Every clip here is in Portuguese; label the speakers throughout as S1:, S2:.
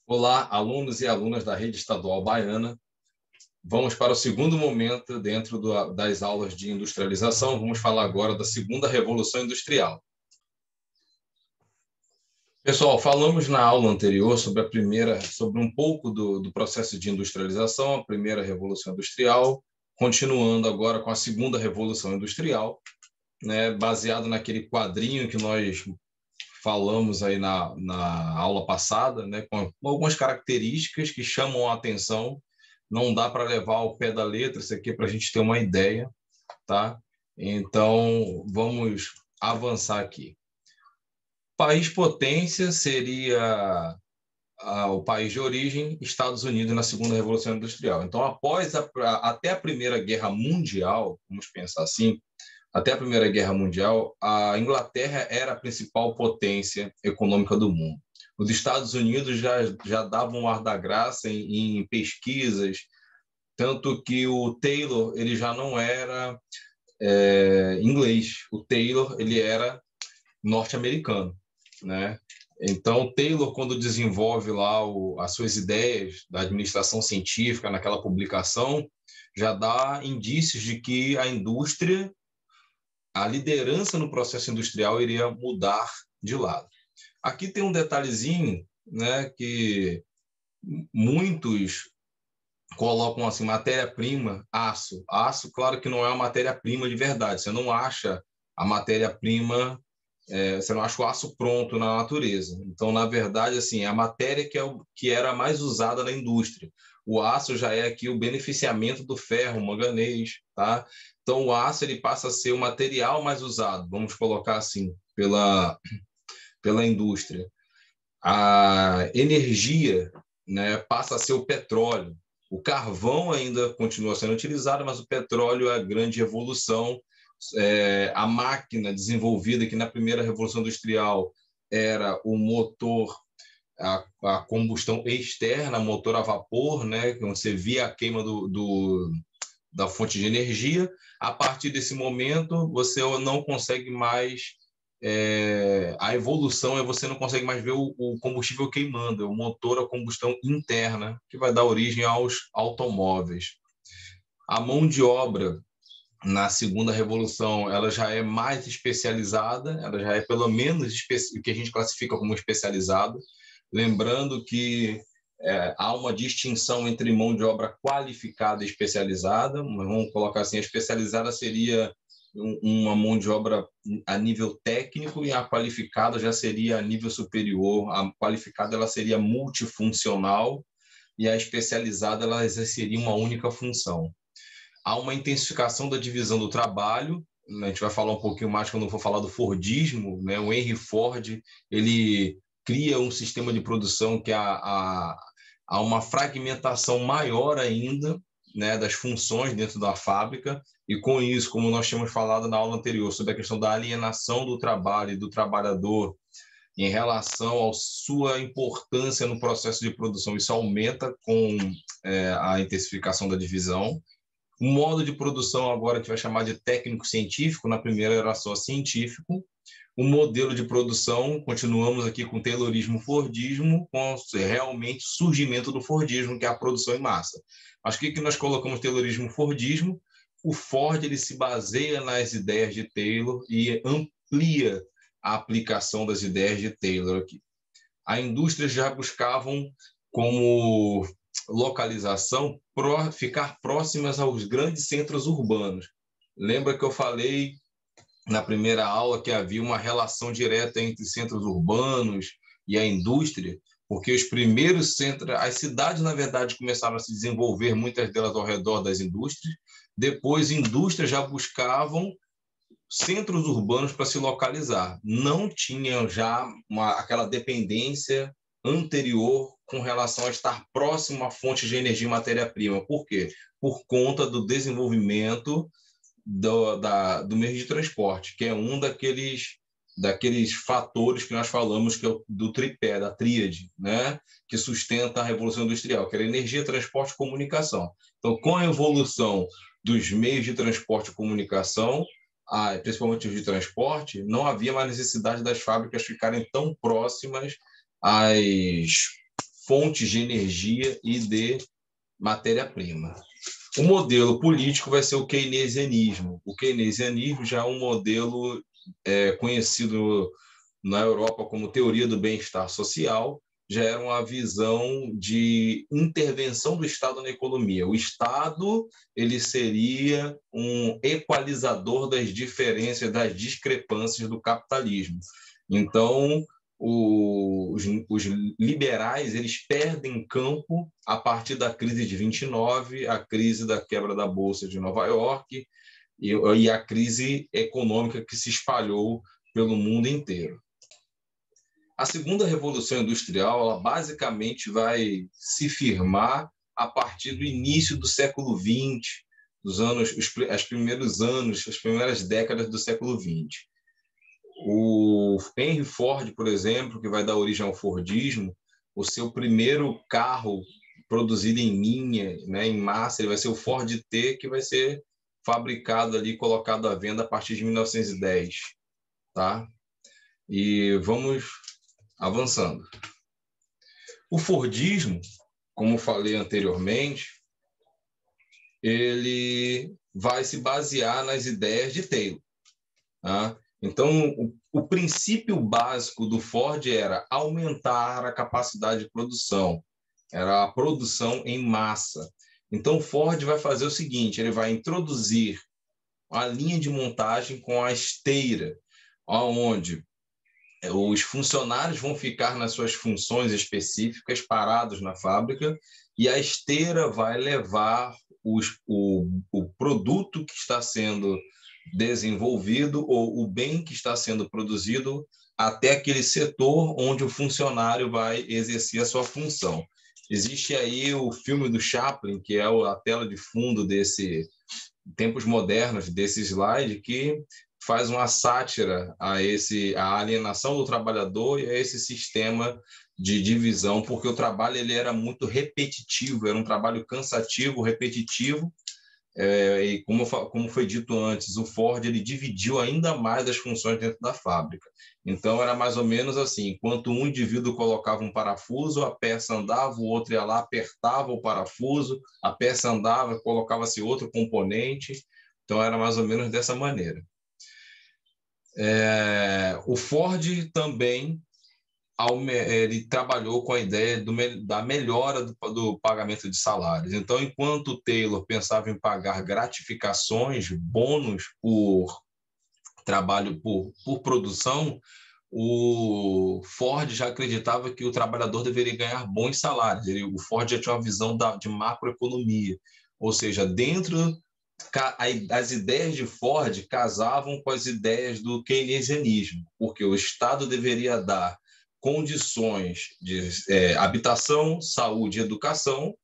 S1: Olá, alunos e alunas da Rede Estadual Baiana. Vamos para o segundo momento dentro das aulas de industrialização. Vamos falar agora da segunda revolução industrial. Pessoal, falamos na aula anterior sobre um pouco do processo de industrialização, a primeira revolução industrial, continuando agora com a segunda revolução industrial, né, baseado naquele quadrinho que nós falamos aí na aula passada, né, com algumas características que chamam a atenção. Não dá para levar ao pé da letra, isso aqui é para a gente ter uma ideia, tá? Então, vamos avançar aqui. País potência seria o país de origem, Estados Unidos na Segunda Revolução Industrial. Então, até a Primeira Guerra Mundial, vamos pensar assim, até a Primeira Guerra Mundial, a Inglaterra era a principal potência econômica do mundo. Os Estados Unidos já davam um ar da graça em pesquisas, tanto que o Taylor ele já não era inglês, o Taylor ele era norte-americano, né? Então, Taylor, quando desenvolve lá as suas ideias da administração científica naquela publicação, já dá indícios de que a liderança no processo industrial iria mudar de lado. Aqui tem um detalhezinho, né, que muitos colocam assim, matéria-prima, aço. Aço, claro que não é uma matéria-prima de verdade. Você não acha a matéria-prima, você não acha o aço pronto na natureza. Então, na verdade, assim, é a matéria que era mais usada na indústria. O aço já é aqui o beneficiamento do ferro, o manganês, tá? Então, o aço ele passa a ser o material mais usado, vamos colocar assim, pela indústria. A energia, né, passa a ser o petróleo. O carvão ainda continua sendo utilizado, mas o petróleo é a grande evolução. A máquina desenvolvida que na primeira revolução industrial era o motor, a combustão externa, motor a vapor, né, que você via a queima da fonte de energia. A partir desse momento, você não consegue mais a evolução você não consegue mais ver o combustível queimando, é o motor a combustão interna, que vai dar origem aos automóveis. A mão de obra, na segunda revolução, ela já é mais especializada, ela já é pelo menos o que a gente classifica como especializado, lembrando que há uma distinção entre mão de obra qualificada e especializada, mas vamos colocar assim, a especializada seria uma mão de obra a nível técnico e a qualificada já seria a nível superior. A qualificada ela seria multifuncional e a especializada ela exerceria uma única função. Há uma intensificação da divisão do trabalho, a gente vai falar um pouquinho mais quando for falar do Fordismo, né? O Henry Ford ele cria um sistema de produção que há uma fragmentação maior ainda, né, das funções dentro da fábrica, e com isso, como nós tínhamos falado na aula anterior, sobre a questão da alienação do trabalho e do trabalhador em relação à sua importância no processo de produção, isso aumenta com a intensificação da divisão. O modo de produção agora que vai chamar de técnico-científico, na primeira era só científico. O modelo de produção, continuamos aqui com Taylorismo-Fordismo, com realmente surgimento do Fordismo, que é a produção em massa. Mas o que nós colocamos Taylorismo-Fordismo? O Ford ele se baseia nas ideias de Taylor e amplia a aplicação das ideias de Taylor aqui. A indústria já buscavam como localização ficar próximas aos grandes centros urbanos. Lembra que eu falei na primeira aula que havia uma relação direta entre centros urbanos e a indústria, porque os primeiros centros, as cidades, na verdade, começaram a se desenvolver, muitas delas ao redor das indústrias, depois indústrias já buscavam centros urbanos para se localizar. Não tinham já aquela dependência anterior com relação a estar próximo à fonte de energia e matéria-prima. Por quê? Por conta do desenvolvimento do meio de transporte, que é um daqueles fatores que nós falamos que é do tripé, da tríade, né? Que sustenta a Revolução Industrial, que era energia, transporte e comunicação. Então, com a evolução dos meios de transporte e comunicação, principalmente os de transporte, não havia mais necessidade das fábricas ficarem tão próximas às fontes de energia e de matéria-prima. O modelo político vai ser o keynesianismo. O keynesianismo já é um modelo conhecido na Europa como teoria do bem-estar social, já era uma visão de intervenção do Estado na economia. O Estado ele seria um equalizador das diferenças, das discrepâncias do capitalismo. Então, os liberais eles perdem campo a partir da crise de 29, a crise da quebra da Bolsa de Nova York e a crise econômica que se espalhou pelo mundo inteiro. A segunda revolução industrial, ela basicamente vai se firmar a partir do início do século XX, as primeiras décadas do século XX. O Henry Ford, por exemplo, que vai dar origem ao Fordismo, o seu primeiro carro produzido em linha, né, em massa, ele vai ser o Ford T, que vai ser fabricado ali, colocado à venda a partir de 1910, tá? E vamos avançando. O Fordismo, como falei anteriormente, ele vai se basear nas ideias de Taylor, tá? Então, o princípio básico do Ford era aumentar a capacidade de produção, era a produção em massa. Então, o Ford vai fazer o seguinte, ele vai introduzir a linha de montagem com a esteira, onde os funcionários vão ficar nas suas funções específicas, parados na fábrica, e a esteira vai levar o produto que está sendo desenvolvido ou o bem que está sendo produzido até aquele setor onde o funcionário vai exercer a sua função. Existe aí o filme do Chaplin, que é a tela de fundo desse tempos modernos, desse slide, que faz uma sátira a alienação do trabalhador e a esse sistema de divisão, porque o trabalho ele era muito repetitivo, era um trabalho cansativo, repetitivo, e como foi dito antes, o Ford ele dividiu ainda mais as funções dentro da fábrica. Então, era mais ou menos assim, enquanto um indivíduo colocava um parafuso, a peça andava, o outro ia lá, apertava o parafuso, a peça andava, colocava-se outro componente. Então, era mais ou menos dessa maneira. O Ford também ele trabalhou com a ideia da melhora do pagamento de salários. Então, enquanto o Taylor pensava em pagar gratificações, bônus por trabalho, por produção, o Ford já acreditava que o trabalhador deveria ganhar bons salários. O Ford já tinha uma visão de macroeconomia, ou seja, as ideias de Ford casavam com as ideias do keynesianismo, porque o Estado deveria dar condições de habitação, saúde e educação,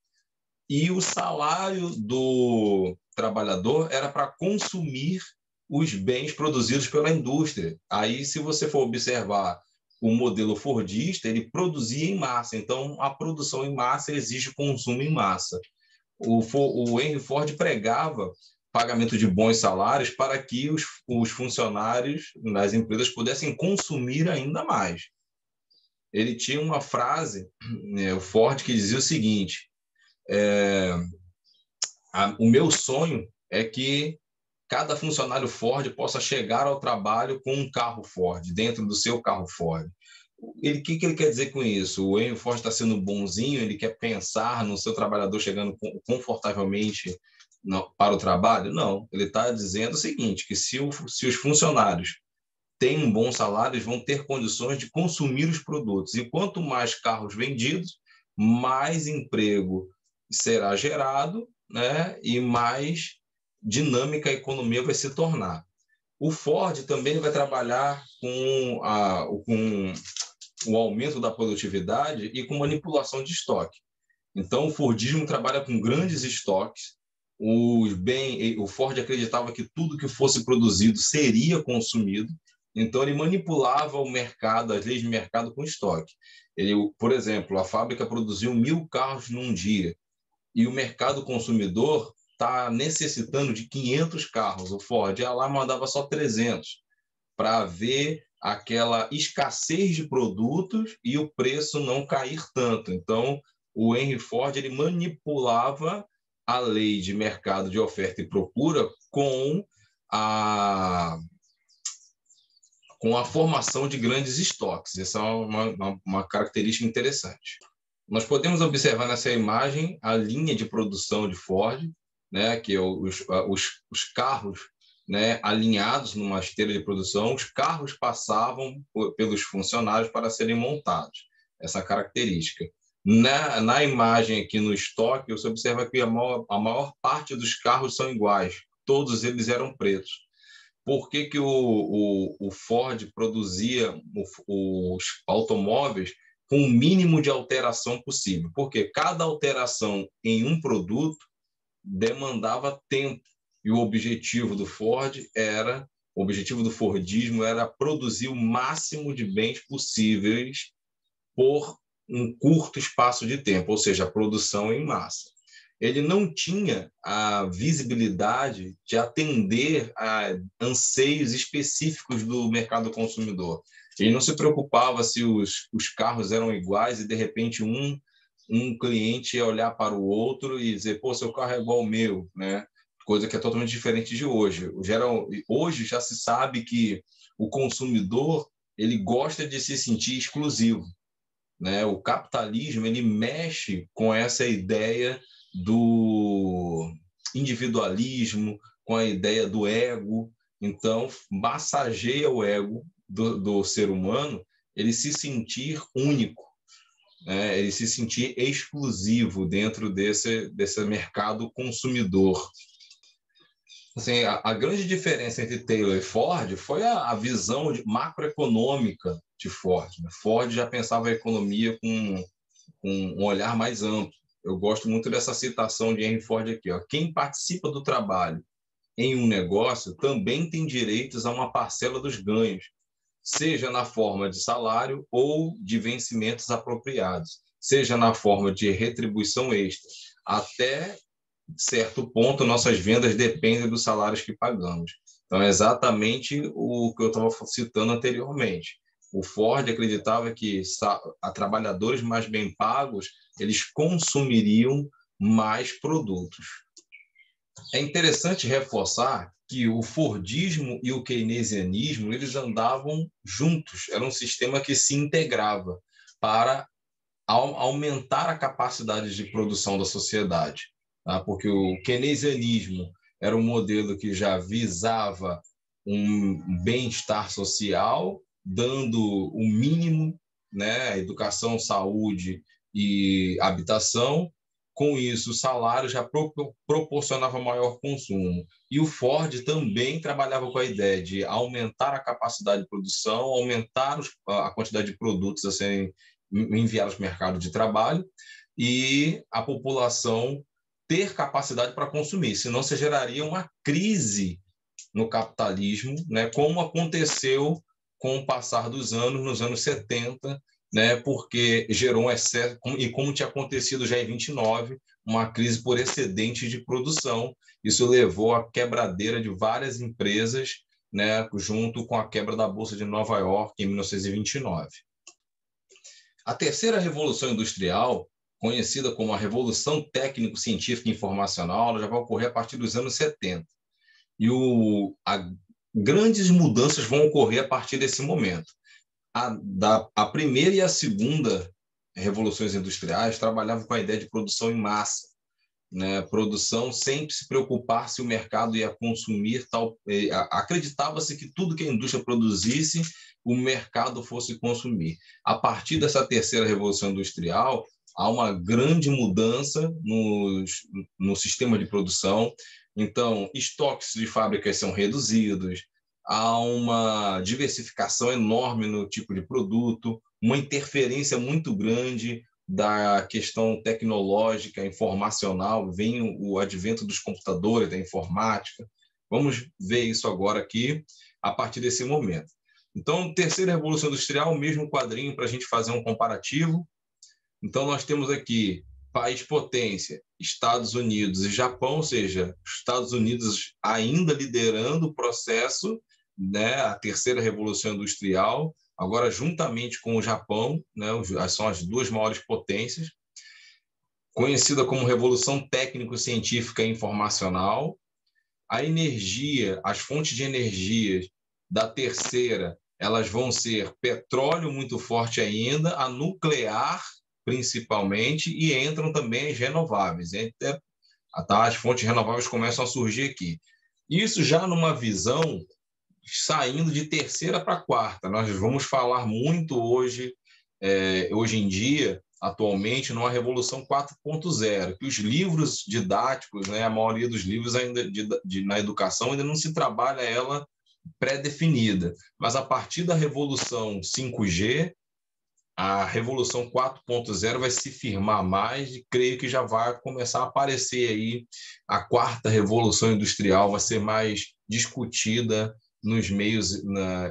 S1: e o salário do trabalhador era para consumir os bens produzidos pela indústria. Aí, se você for observar o modelo fordista, ele produzia em massa, então a produção em massa exige consumo em massa. O Henry Ford pregava pagamento de bons salários para que os funcionários nas empresas pudessem consumir ainda mais. Ele tinha uma frase, o Ford, que dizia o seguinte: o meu sonho é que cada funcionário Ford possa chegar ao trabalho com um carro Ford, dentro do seu carro Ford. O que ele quer dizer com isso? O Henry Ford está sendo bonzinho, ele quer pensar no seu trabalhador chegando confortavelmente para o trabalho? Não, ele está dizendo o seguinte, que se os funcionários têm um bom salário, eles vão ter condições de consumir os produtos. E quanto mais carros vendidos, mais emprego será gerado, né? E mais dinâmica a economia vai se tornar. O Ford também vai trabalhar com o aumento da produtividade e com manipulação de estoque. Então, o Fordismo trabalha com grandes estoques. O Ford acreditava que tudo que fosse produzido seria consumido. Então, ele manipulava o mercado, as leis de mercado com estoque. Por exemplo, a fábrica produziu 1.000 carros num dia e o mercado consumidor está necessitando de 500 carros. O Ford ia lá mandava só 300 para ver aquela escassez de produtos e o preço não cair tanto. Então, o Henry Ford ele manipulava a lei de mercado de oferta e procura a, com a formação de grandes estoques. Essa é uma característica interessante. Nós podemos observar nessa imagem a linha de produção de Ford, né, que é os carros, né, alinhados numa esteira de produção, os carros passavam pelos funcionários para serem montados. Essa característica. Na imagem aqui no estoque, você observa que a maior parte dos carros são iguais, todos eles eram pretos. Por que o Ford produzia os automóveis com o mínimo de alteração possível? Porque cada alteração em um produto demandava tempo. E o objetivo do Fordismo era produzir o máximo de bens possíveis por um curto espaço de tempo, ou seja, a produção em massa. Ele não tinha a visibilidade de atender a anseios específicos do mercado consumidor. Ele não se preocupava se os carros eram iguais e, de repente, um cliente ia olhar para o outro e dizer, pô, seu carro é igual ao meu, né? Coisa que é totalmente diferente de hoje. Hoje já se sabe que o consumidor ele gosta de se sentir exclusivo, né? O capitalismo ele mexe com essa ideia do individualismo, com a ideia do ego. Então, massageia o ego do ser humano ele se sentir único, né? Ele se sentir exclusivo dentro desse mercado consumidor. Assim, a grande diferença entre Taylor e Ford foi a visão macroeconômica de Ford, né? Ford já pensava a economia com um olhar mais amplo. Eu gosto muito dessa citação de Henry Ford aqui. Ó. Quem participa do trabalho em um negócio também tem direitos a uma parcela dos ganhos, seja na forma de salário ou de vencimentos apropriados, seja na forma de retribuição extra. Até certo ponto, nossas vendas dependem dos salários que pagamos. Então, é exatamente o que eu estava citando anteriormente. O Ford acreditava que a trabalhadores mais bem pagos, eles consumiriam mais produtos. É interessante reforçar que o Fordismo e o keynesianismo eles andavam juntos, era um sistema que se integrava para aumentar a capacidade de produção da sociedade, tá? Porque o keynesianismo era um modelo que já visava um bem-estar social, dando o mínimo, né, educação, saúde e habitação. Com isso, o salário já proporcionava maior consumo. E o Ford também trabalhava com a ideia de aumentar a capacidade de produção, aumentar a quantidade de produtos a serem enviados ao mercado de trabalho e a população ter capacidade para consumir, senão se geraria uma crise no capitalismo, né, como aconteceu com o passar dos anos, nos anos 70, né, porque gerou um excesso, e como tinha acontecido já em 29, uma crise por excedente de produção. Isso levou à quebradeira de várias empresas, né, junto com a quebra da Bolsa de Nova York em 1929. A terceira revolução industrial, conhecida como a Revolução Técnico-Científica e Informacional, ela já vai ocorrer a partir dos anos 70. E grandes mudanças vão ocorrer a partir desse momento. A primeira e a segunda revoluções industriais trabalhavam com a ideia de produção em massa, né? Produção sem se preocupar se o mercado ia consumir tal. Acreditava-se que tudo que a indústria produzisse, o mercado fosse consumir. A partir dessa terceira revolução industrial, há uma grande mudança no sistema de produção. Então, estoques de fábricas são reduzidos, há uma diversificação enorme no tipo de produto, uma interferência muito grande da questão tecnológica, informacional, vem o advento dos computadores, da informática. Vamos ver isso agora aqui, a partir desse momento. Então, terceira revolução industrial, o mesmo quadrinho para a gente fazer um comparativo. Então, nós temos aqui país potência, Estados Unidos e Japão, ou seja, Estados Unidos ainda liderando o processo né, a terceira revolução industrial, agora juntamente com o Japão, né, são as duas maiores potências, conhecida como Revolução Técnico-Científica e Informacional. A energia, as fontes de energia da terceira, elas vão ser petróleo muito forte ainda, a nuclear principalmente, e entram também as renováveis. As fontes renováveis começam a surgir aqui. Isso já numa visão saindo de terceira para quarta. Nós vamos falar muito hoje em dia, atualmente, numa Revolução 4.0, que os livros didáticos, né, a maioria dos livros ainda na educação ainda não se trabalha ela pré-definida, mas a partir da Revolução 5G, a Revolução 4.0 vai se firmar mais e creio que já vai começar a aparecer aí a quarta Revolução Industrial, vai ser mais discutida nos meios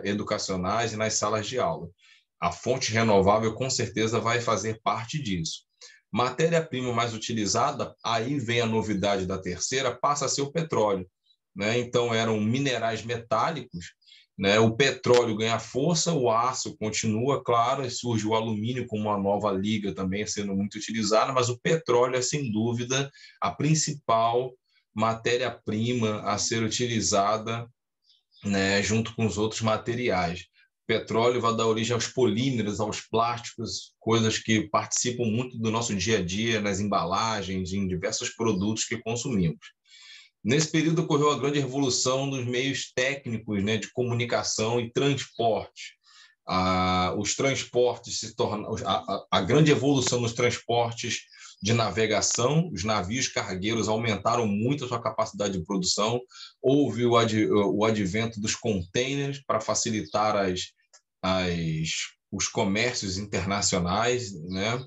S1: educacionais e nas salas de aula. A fonte renovável, com certeza, vai fazer parte disso. Matéria-prima mais utilizada, aí vem a novidade da terceira, passa a ser o petróleo, né? Então, eram minerais metálicos, né? O petróleo ganha força, o aço continua, claro, e surge o alumínio como uma nova liga também sendo muito utilizada, mas o petróleo é, sem dúvida, a principal matéria-prima a ser utilizada, né, junto com os outros materiais. Petróleo vai dar origem aos polímeros, aos plásticos, coisas que participam muito do nosso dia a dia, nas embalagens, em diversos produtos que consumimos. Nesse período ocorreu a grande revolução dos meios técnicos, né, de comunicação e transporte. Os transportes se tornam a grande evolução nos transportes de navegação, os navios cargueiros aumentaram muito a sua capacidade de produção, houve o advento dos containers para facilitar os comércios internacionais, né?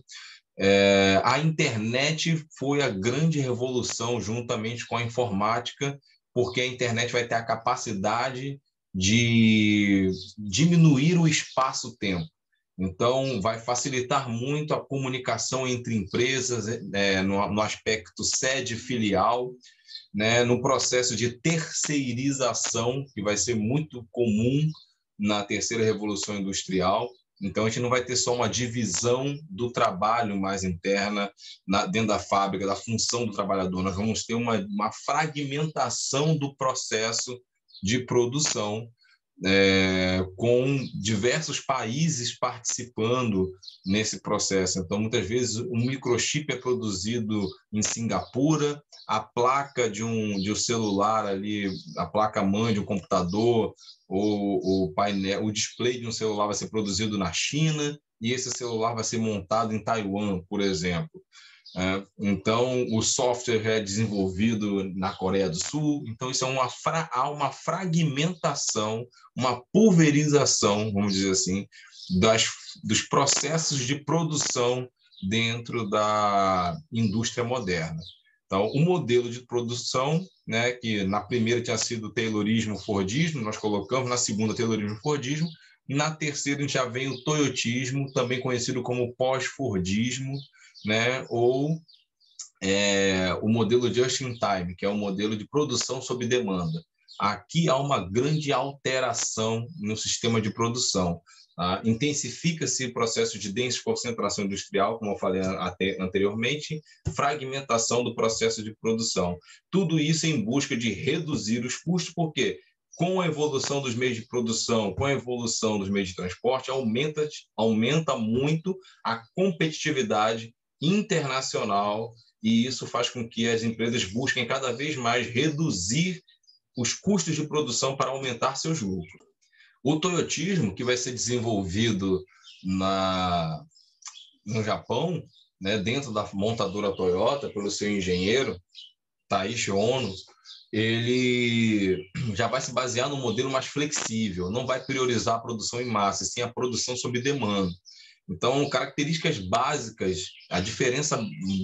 S1: A internet foi a grande revolução juntamente com a informática, porque a internet vai ter a capacidade de diminuir o espaço-tempo. Então, vai facilitar muito a comunicação entre empresas, no aspecto sede-filial, né, no processo de terceirização, que vai ser muito comum na terceira revolução industrial. Então, a gente não vai ter só uma divisão do trabalho mais interna dentro da fábrica, da função do trabalhador. Nós vamos ter uma fragmentação do processo de produção, com diversos países participando nesse processo. Então, muitas vezes, um microchip é produzido em Singapura, a placa de um celular ali, a placa-mãe de um computador, ou o painel, o display de um celular vai ser produzido na China, e esse celular vai ser montado em Taiwan, por exemplo. Então, o software é desenvolvido na Coreia do Sul. Então, isso há uma fragmentação, uma pulverização, vamos dizer assim, dos processos de produção dentro da indústria moderna. Então, o modelo de produção, né, que na primeira tinha sido Taylorismo-Fordismo, nós colocamos, na segunda Taylorismo-Fordismo, na terceira a gente já vem o Toyotismo, também conhecido como pós-Fordismo, né, ou o modelo just-in-time, que é o modelo de produção sob demanda. Aqui há uma grande alteração no sistema de produção. Intensifica-se o processo de desconcentração industrial, como eu falei anteriormente, fragmentação do processo de produção. Tudo isso em busca de reduzir os custos, porque com a evolução dos meios de produção, com a evolução dos meios de transporte, aumenta muito a competitividade internacional, e isso faz com que as empresas busquem cada vez mais reduzir os custos de produção para aumentar seus lucros. O toyotismo, que vai ser desenvolvido no Japão, né, dentro da montadora Toyota, pelo seu engenheiro, Taishi Ono, ele já vai se basear num modelo mais flexível, não vai priorizar a produção em massa, sim a produção sob demanda. Então, características básicas, a diferença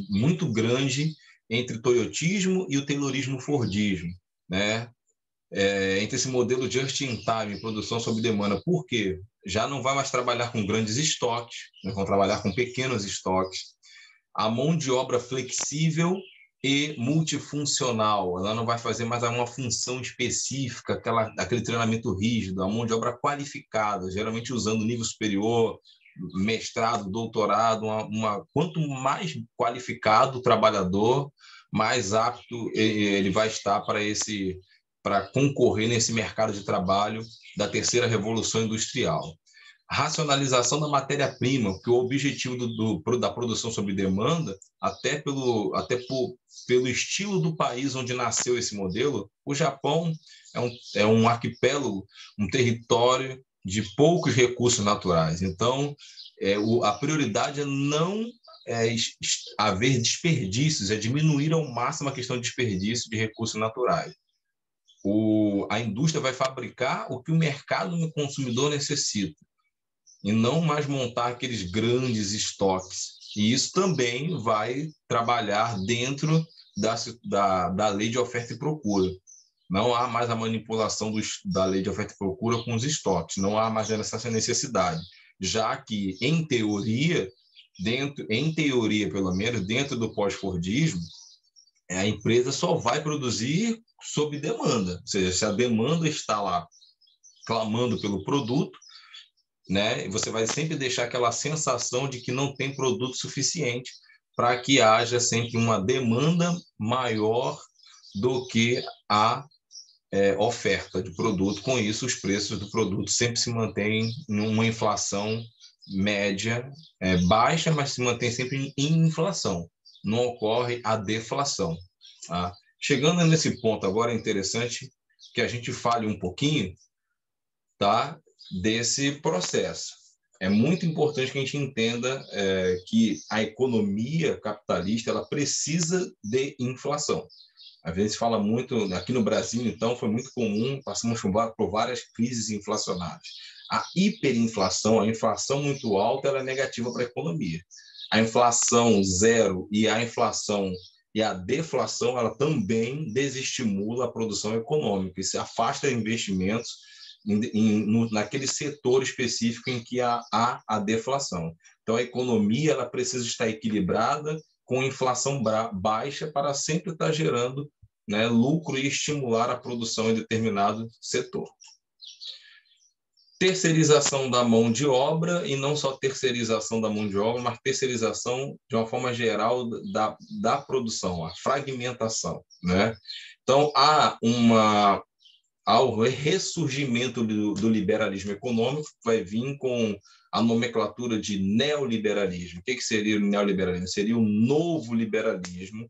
S1: muito grande entre o toyotismo e o taylorismo-fordismo, né? Entre esse modelo just-in-time, produção sob demanda. Por quê? Já não vai mais trabalhar com grandes estoques, né? Vão trabalhar com pequenos estoques. A mão de obra flexível e multifuncional. Ela não vai fazer mais uma função específica, aquele treinamento rígido, a mão de obra qualificada, geralmente usando nível superior, mestrado, doutorado. Quanto mais qualificado o trabalhador, mais apto ele vai estar para concorrer nesse mercado de trabalho da terceira revolução industrial. Racionalização da matéria-prima, porque o objetivo da produção sob demanda, até pelo estilo do país onde nasceu esse modelo, o Japão é um arquipélago, um território de poucos recursos naturais. Então, a prioridade é não haver desperdícios, é diminuir ao máximo a questão de desperdício de recursos naturais. A indústria vai fabricar o que o mercado e o consumidor necessita, e não mais montar aqueles grandes estoques. E isso também vai trabalhar dentro da lei de oferta e procura. Não há mais a manipulação da lei de oferta e procura com os estoques, não há mais essa necessidade, já que, em teoria, pelo menos, dentro do pós-fordismo, a empresa só vai produzir sob demanda, ou seja, se a demanda está lá clamando pelo produto, né? Você vai sempre deixar aquela sensação de que não tem produto suficiente para que haja sempre uma demanda maior do que a oferta de produto. Com isso, os preços do produto sempre se mantêm em uma inflação média baixa, mas se mantém sempre em inflação. Não ocorre a deflação. Tá? Chegando nesse ponto agora, é interessante que a gente fale um pouquinho, tá, desse processo. É muito importante que a gente entenda que a economia capitalista ela precisa de inflação. Às vezes fala muito, aqui no Brasil, então, foi muito comum, passamos por várias crises inflacionárias. A hiperinflação, a inflação muito alta, ela é negativa para a economia. A inflação zero e a deflação, ela também desestimula a produção econômica, isso afasta investimentos naquele setor específico em que há a deflação. Então, a economia ela precisa estar equilibrada com inflação baixa para sempre estar gerando, né, lucro e estimular a produção em determinado setor. Terceirização da mão de obra, e não só terceirização da mão de obra, mas terceirização de uma forma geral da produção, a fragmentação, né? Então, ao ressurgimento do liberalismo econômico, vai vir com a nomenclatura de neoliberalismo. O que seria o neoliberalismo? Seria o novo liberalismo,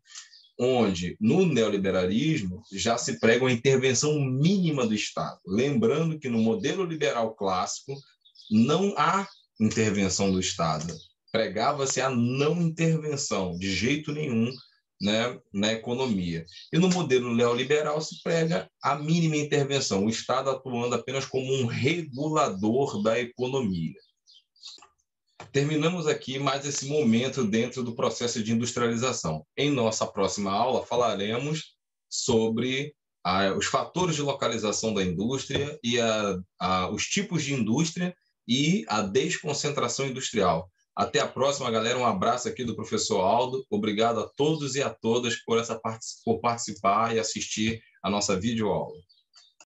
S1: onde, no neoliberalismo, já se prega uma intervenção mínima do Estado. Lembrando que no modelo liberal clássico não há intervenção do Estado. Pregava-se a não intervenção, de jeito nenhum, né, na economia. E no modelo neoliberal se prega a mínima intervenção, o Estado atuando apenas como um regulador da economia. Terminamos aqui mais esse momento dentro do processo de industrialização. Em nossa próxima aula, falaremos sobre os fatores de localização da indústria e os tipos de indústria e a desconcentração industrial. Até a próxima, galera. Um abraço aqui do professor Aldo. Obrigado a todos e a todas por participar e assistir a nossa videoaula.